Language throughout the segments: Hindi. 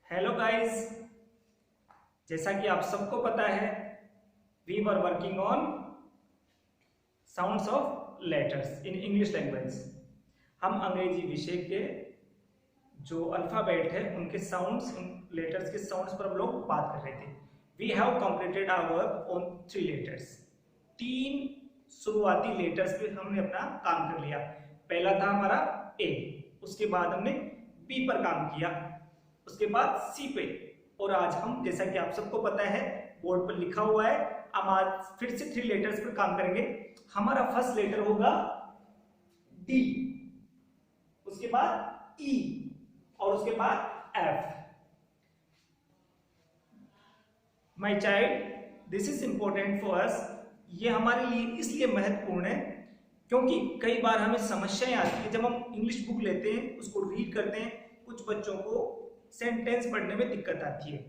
हेलो गाइस, जैसा कि आप सबको पता है we were working on sounds of letters in English language. हम अंग्रेजी विषय के जो अल्फाबेट है उनके साउंड्स, उन लेटर्स के साउंड्स पर हम लोग बात कर रहे थे। We have completed our work on 3 letters. 3 शुरुआती लेटर्स पे हमने अपना काम कर लिया। पहला था हमारा ए, उसके बाद हमने बी पर काम किया, उसके बाद सी पे, और आज हम, जैसा कि आप सबको पता है बोर्ड पर लिखा हुआ है, हम आज फिर से 3 लेटर्स पर काम करेंगे। हमारा फर्स्ट लेटर होगा डी, उसके बाद ई और उसके बाद F. My child, this is important for us. ये हमारे लिए इसलिए महत्वपूर्ण है क्योंकि कई बार हमें समस्याएं आती है जब हम इंग्लिश बुक लेते हैं, उसको रीड करते हैं। कुछ बच्चों को सेंटेंस पढ़ने में दिक्कत आती है,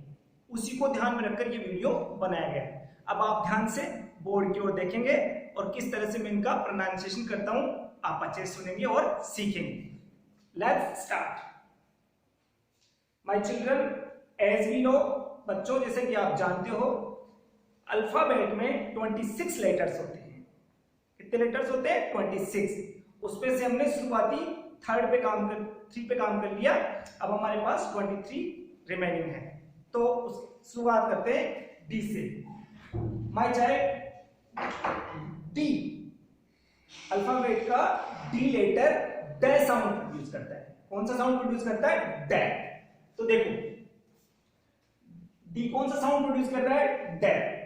उसी को ध्यान में रखकर ये वीडियो बनाया गया है। अब आप ध्यान से बोर्ड की ओर देखेंगे और किस तरह से मैं इनका प्रोनाउंसिएशन करता हूं आप अच्छे से सुनेंगे और सीखेंगे। Let's start. My children, as we know, बच्चों जैसे कि आप जानते हो अल्फाबेट में 26 लेटर्स होते हैं। कितने लेटर्स होते हैं? 26। उसमें से हमने शुरुआती 3 पे काम कर लिया। अब हमारे पास 23 रिमेनिंग है। तो शुरुआत करते हैं डी से। माय चाइल्ड, डी अल्फाबेट का डी लेटर ड साउंड प्रोड्यूस करता है। कौन सा साउंड प्रोड्यूस करता है? ड। तो देखो डी कौन सा साउंड प्रोड्यूस कर रहा है? ड।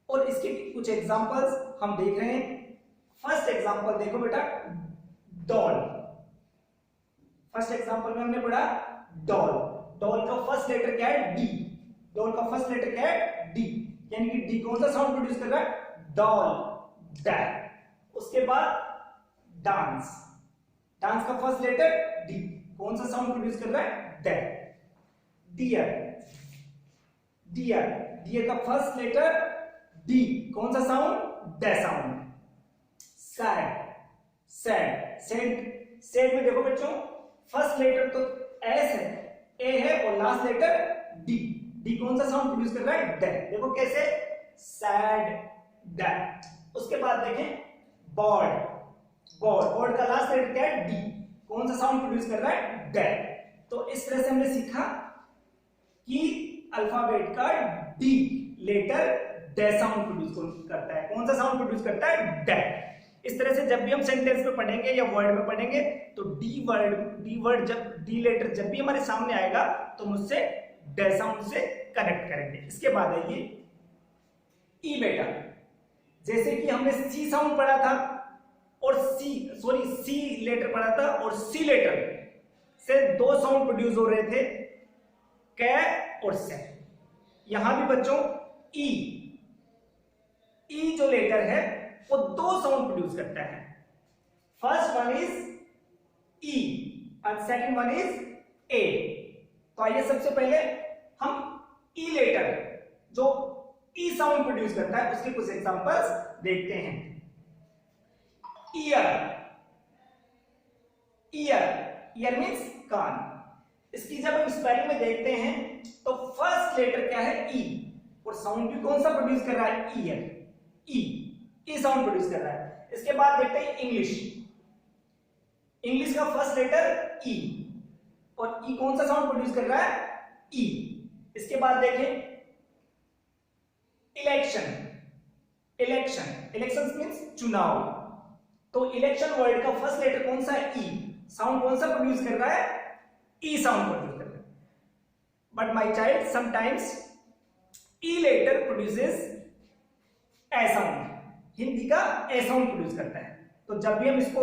और इसके कुछ एग्जांपल्स हम देख रहे हैं। फर्स्ट एग्जांपल देखो बेटा, डॉल। फर्स्ट एग्जांपल में हमने पढ़ा डॉल। डॉल का फर्स्ट लेटर क्या है? डी। डॉल का फर्स्ट लेटर क्या है? डी। यानी कि डी कौन सा साउंड प्रोड्यूस कर रहा है? डॉल, ड। उसके बाद डांस। डांस का फर्स्ट लेटर डी, कौन सा साउंड प्रोड्यूस कर रहा है? ड। डियर। डियर, डियर का फर्स्ट लेटर डी, कौन सा साउंड? ड sound. Sad. Sad, sad, sad में देखो बच्चों फर्स्ट लेटर तो एस है, ए है, और लास्ट लेटर डी। डी कौन सा साउंड प्रोड्यूस कर रहा है? ड। देखो कैसे, सैड, ड। उसके बाद देखें बॉर्ड। बॉर्ड, बॉर्ड का लास्ट लेटर क्या है? डी। कौन सा साउंड प्रोड्यूस कर रहा है? ड। तो इस तरह से हमने सीखा कि अल्फाबेट का डी लेटर ड साउंड प्रोड्यूस करता है। कौन सा साउंड प्रोड्यूस करता है? ड। इस तरह से जब भी हम सेंटेंस में पढ़ेंगे या वर्ड में पढ़ेंगे तो डी वर्ड जब डी लेटर जब भी हमारे सामने आएगा तो मुझसे ड साउंड से कनेक्ट करेंगे। इसके बाद आइए ई बेटा। जैसे कि हमने सी साउंड पढ़ा था और सी लेटर पढ़ा था, और सी लेटर से 2 साउंड प्रोड्यूस हो रहे थे, क और से। यहां भी बच्चों ई जो लेटर है वो 2 साउंड प्रोड्यूस करता है। First one is E and second one is a. तो आइए सबसे पहले हम ई लेटर जो ई साउंड प्रोड्यूस करता है उसके कुछ एग्जांपल्स देखते हैं। ईयर। ईयर, ईयर मींस कान। इसकी जब हम स्पेलिंग में देखते हैं तो फर्स्ट लेटर क्या है? ई, और साउंड भी कौन सा प्रोड्यूस कर रहा है? ईयर, ई साउंड प्रोड्यूस कर रहा है। इसके बाद देखते हैं इंग्लिश। इंग्लिश का फर्स्ट लेटर ई, और ई कौन सा साउंड प्रोड्यूस कर रहा है? ई। इसके बाद देखें इलेक्शन। इलेक्शन, इलेक्शन मींस चुनाव। तो इलेक्शन वर्ड का फर्स्ट लेटर कौन सा है? ई। साउंड कौन सा प्रोड्यूस कर रहा है? ई साउंड प्रोड्यूस कर रहा है। But my child, sometimes E letter produces A sound. Hindi का ए साउंड प्रोड्यूस करता है। तो जब भी हम इसको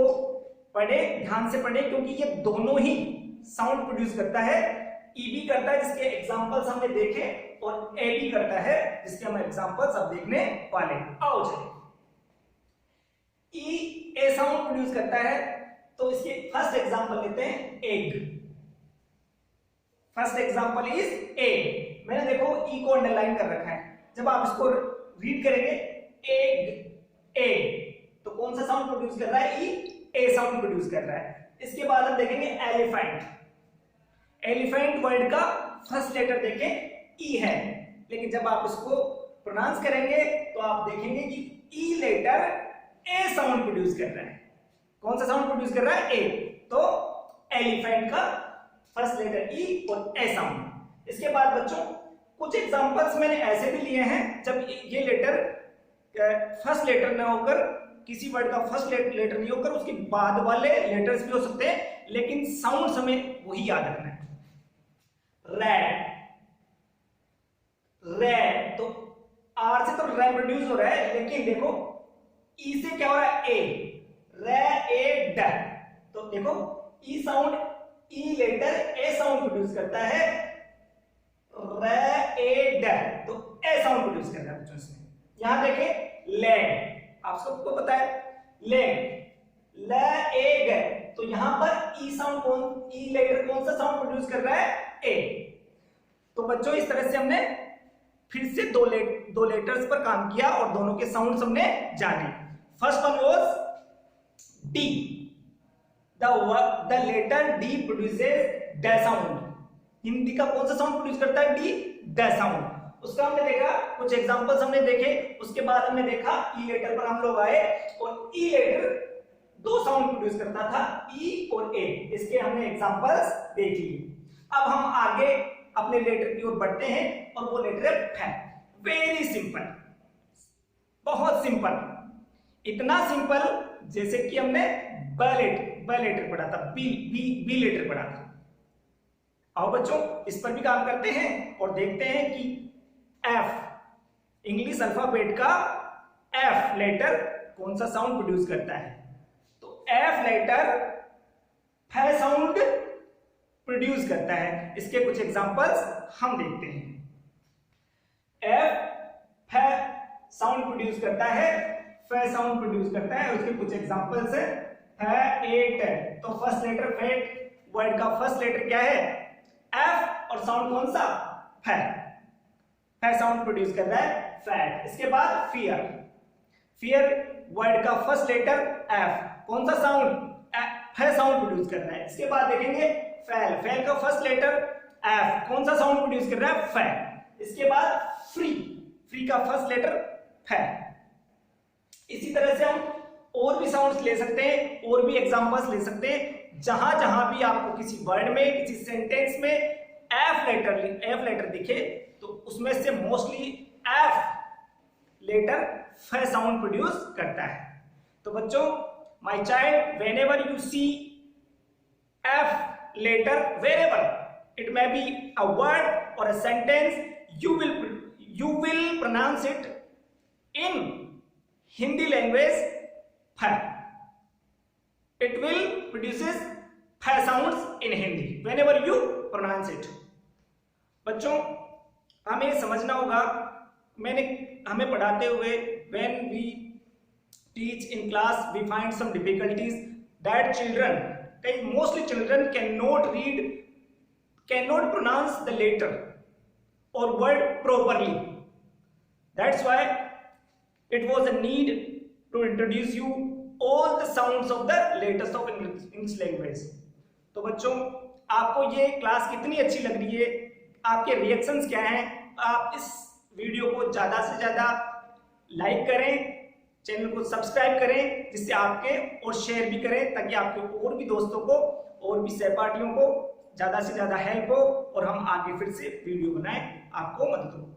पढ़े, ध्यान से पढ़े, क्योंकि ये दोनों ही साउंड प्रोड्यूस करता है। ई भी करता है जिसके एग्जांपल्स हमने देखे, और ए भी करता है जिसके हम एग्जांपल्स अब देखने वाले। आओ चलिए, ई ए साउंड प्रोड्यूस करता है तो इसके फर्स्ट एग्जांपल लेते हैं egg. First example is egg. मैंने देखो ई को अंडरलाइन कर रखा है। जब आप इसको रीड करेंगे एग, एग, तो कौन सा साउंड प्रोड्यूस कर रहा है? ई, ए साउंड प्रोड्यूस कर रहा है। इसके बाद हम देखेंगे एलिफेंट। एलिफेंट वर्ड का फर्स्ट लेटर देखें ई है, लेकिन जब आप उसको प्रोनाउंस करेंगे तो आप देखेंगे कि ई लेटर ए साउंड प्रोड्यूस कर रहा है। कौन सा साउंड प्रोड्यूस कर रहा है? ए। तो एलिफेंट का फर्स्ट लेटर ई और ए साउंड। इसके बाद बच्चों कुछ एग्जांपल्स मैंने ऐसे भी लिए हैं जब ये लेटर फर्स्ट लेटर ना होकर, किसी वर्ड का फर्स्ट लेटर नहीं होकर उसके बाद वाले लेटर्स भी हो सकते हैं, लेकिन साउंड हमें वही याद रखना है। रेड, रेड, तो आर से तो रेड प्रोड्यूस हो रहा है, लेकिन देखो ई से क्या हो रहा है? A, red. तो देखो E sound, E letter A sound produce करता है, रेड, तो ए साउंड प्रोड्यूस कर रहा है बच्चों इसमें। यहां देखें लेग, आप सबको पता है लेग, लेग, तो यहां पर ई साउंड कौन, ई लेटर कौन सा साउंड प्रोड्यूस कर रहा है? ए। तो बच्चों इस तरह से हमने फिर से दो लेटर्स पर काम किया और दोनों के साउंड हमने जाने। First one was D, the letter D produces ड साउंड। हिंदी का कौन सा साउंड प्रोड्यूस करता है? डी, ड साउंड। उसका हमने देखा, कुछ एग्जांपल्स हमने देखे, उसके बाद हमने देखा ई लेटर पर हम लोग आए और ई लेटर दो साउंड प्रोड्यूस करता था, ई और ए। इसके हमने एग्जांपल्स देख लिए। अब हम आगे अपने लेटर की ओर बढ़ते हैं और वो लेटर है वेरी सिंपल, बहुत सिंपल, इतना सिंपल जैसे कि हमने ब लेटर पढ़ा था, बी लेटर पढ़ा था। आओ बच्चों इस पर भी काम करते हैं और देखते हैं कि एफ, इंग्लिश अल्फाबेट का एफ लेटर कौन सा साउंड प्रोड्यूस करता है। तो एफ लेटर फ साउंड प्रोड्यूस करता है। इसके कुछ एग्जांपल्स हम देखते हैं। एफ फ साउंड प्रोड्यूस करता है, फ साउंड प्रोड्यूस करता है। उसके कुछ एग्जांपल्स है, फेट, तो फर्स्ट लेटर फेट वर्ड का फर्स्ट लेटर क्या है? एफ, और साउंड कौन सा? फ, फ साउंड प्रोड्यूस कर रहा है, फैट। इसके बाद फियर, फियर वर्ड का फर्स्ट लेटर एफ, कौन सा साउंड? फ साउंड प्रोड्यूस कर रहा है। इसके बाद देखेंगे फैल, फैल का फर्स्ट लेटर एफ, कौन सा साउंड प्रोड्यूस कर रहा है? फ। इसके बाद फ्री, फ्री का फर्स्ट लेटर फ। इसी तरह से हम और भी साउंड्स ले सकते हैं, और भी एग्जांपल्स ले सकते हैं। जहां जहां भी आपको किसी वर्ड में, किसी सेंटेंस में एफ लेटर दिखे तो उसमें से मोस्टली एफ लेटर फ साउंड प्रोड्यूस करता है। तो बच्चों, my child, whenever you see F letter, wherever it may be a word or a sentence, you will pronounce it in Hindi language pha. It will produces pha sounds in Hindi whenever you pronounce it. बच्चों हमें समझना होगा, हमें पढ़ाते हुए when we teach in class we find some difficulties that mostly children cannot read, cannot pronounce the letter or word properly. That's why it was a need to introduce you all the sounds of the letters of English language. तो बच्चों आपको ये क्लास कितनी अच्छी लग रही है, आपके रिएक्शंस क्या हैं? आप इस वीडियो को ज्यादा से ज्यादा लाइक करें, चैनल को सब्सक्राइब करें, जिससे आपके, और शेयर भी करें ताकि आपके और भी दोस्तों को और भी सहपाठियों को ज्यादा से ज्यादा हेल्प हो और हम आगे फिर से वीडियो बनाएं, आपको मदद हो।